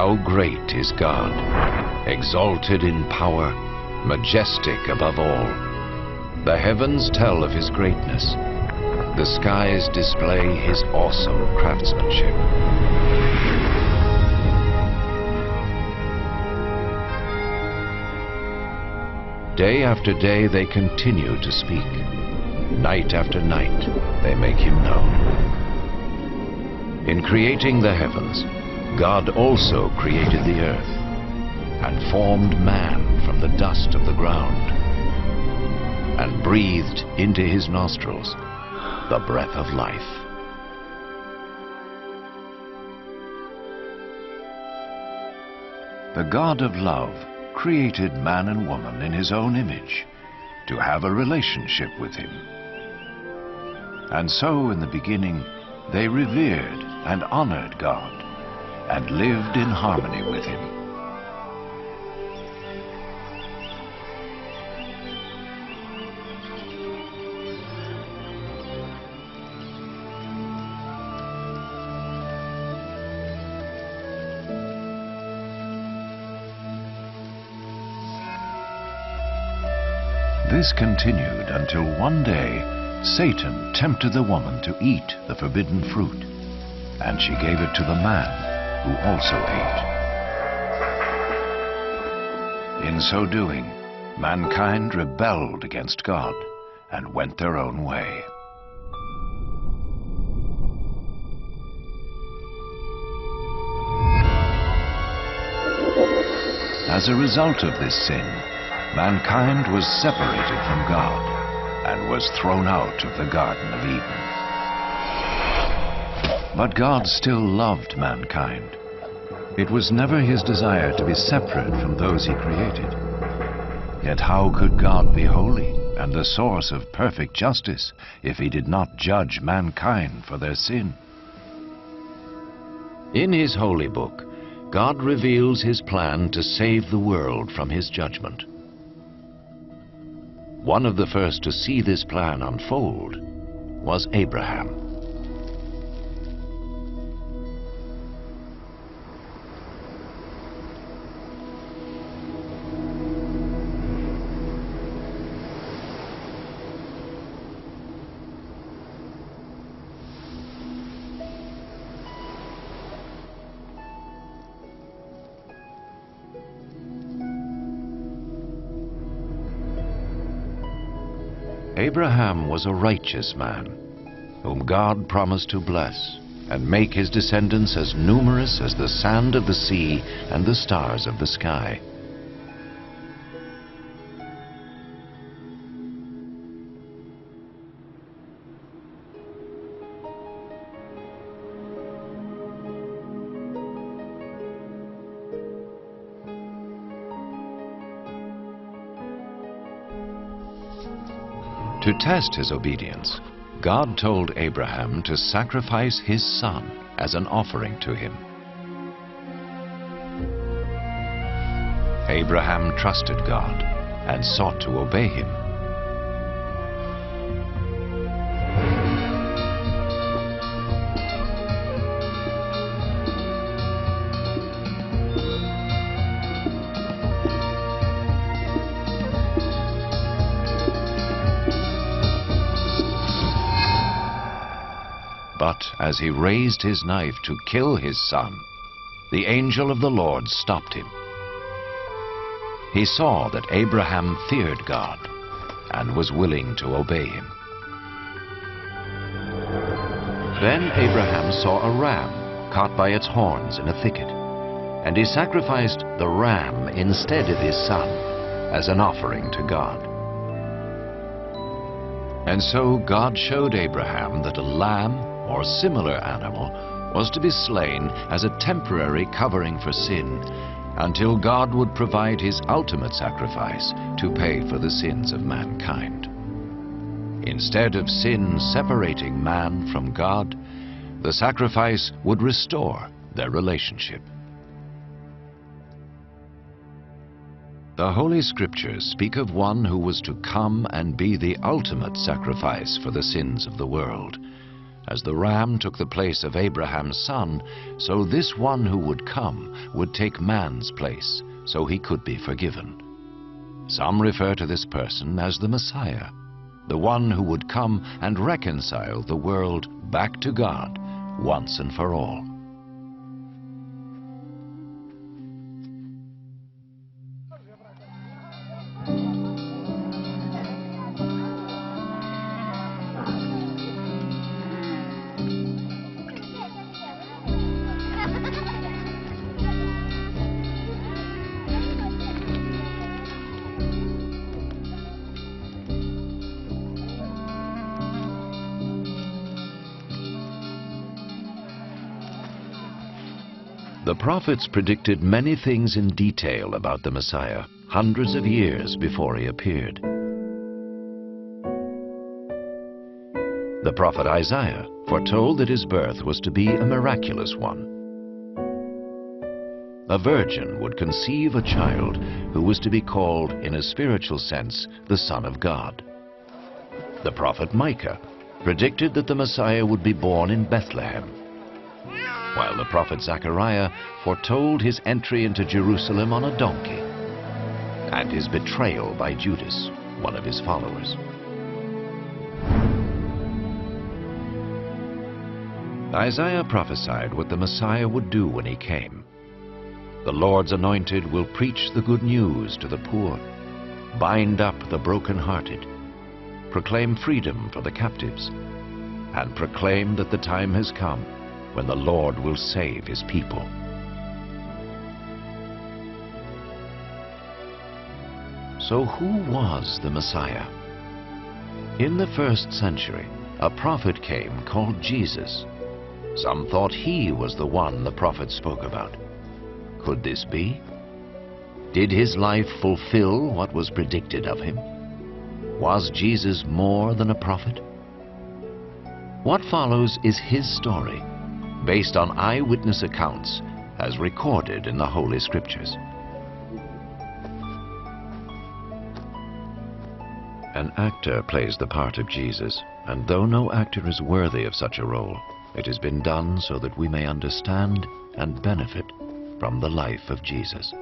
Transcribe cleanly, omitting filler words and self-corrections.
How great is God, exalted in power, majestic above all. The heavens tell of his greatness. The skies display his awesome craftsmanship. Day after day they continue to speak. Night after night they make him known. In creating the heavens, God also created the earth and formed man from the dust of the ground and breathed into his nostrils the breath of life. The God of love created man and woman in his own image to have a relationship with him. And so in the beginning they revered and honored God and lived in harmony with him. This continued until one day Satan tempted the woman to eat the forbidden fruit, and she gave it to the man, who also ate. In so doing, mankind rebelled against God and went their own way. As a result of this sin, mankind was separated from God and was thrown out of the Garden of Eden. But God still loved mankind. It was never his desire to be separate from those he created. Yet how could God be holy and the source of perfect justice if he did not judge mankind for their sin? In his holy book, God reveals his plan to save the world from his judgment. One of the first to see this plan unfold was Abraham. Abraham was a righteous man, whom God promised to bless and make his descendants as numerous as the sand of the sea and the stars of the sky. To test his obedience, God told Abraham to sacrifice his son as an offering to him. Abraham trusted God and sought to obey him. But as he raised his knife to kill his son, the angel of the Lord stopped him. He saw that Abraham feared God and was willing to obey him. Then Abraham saw a ram caught by its horns in a thicket, and he sacrificed the ram instead of his son as an offering to God. And so God showed Abraham that a lamb or similar animal was to be slain as a temporary covering for sin until God would provide his ultimate sacrifice to pay for the sins of mankind. Instead of sin separating man from God, the sacrifice would restore their relationship. The Holy Scriptures speak of one who was to come and be the ultimate sacrifice for the sins of the world, As the ram took the place of Abraham's son, so this one who would come would take man's place, so he could be forgiven. Some refer to this person as the Messiah, the one who would come and reconcile the world back to God once and for all. The prophets predicted many things in detail about the Messiah, hundreds of years before he appeared. The prophet Isaiah foretold that his birth was to be a miraculous one. A virgin would conceive a child who was to be called, in a spiritual sense, the Son of God. The prophet Micah predicted that the Messiah would be born in Bethlehem, while the prophet Zechariah foretold his entry into Jerusalem on a donkey and his betrayal by Judas, one of his followers. Isaiah prophesied what the Messiah would do when he came. The Lord's anointed will preach the good news to the poor, bind up the brokenhearted, proclaim freedom for the captives, and proclaim that the time has come when the Lord will save his people. So who was the Messiah? In the 1st century, a prophet came called Jesus. Some thought he was the one the prophet spoke about. Could this be? Did his life fulfill what was predicted of him? Was Jesus more than a prophet? What follows is his story, based on eyewitness accounts as recorded in the Holy Scriptures. An actor plays the part of Jesus, and though no actor is worthy of such a role, it has been done so that we may understand and benefit from the life of Jesus.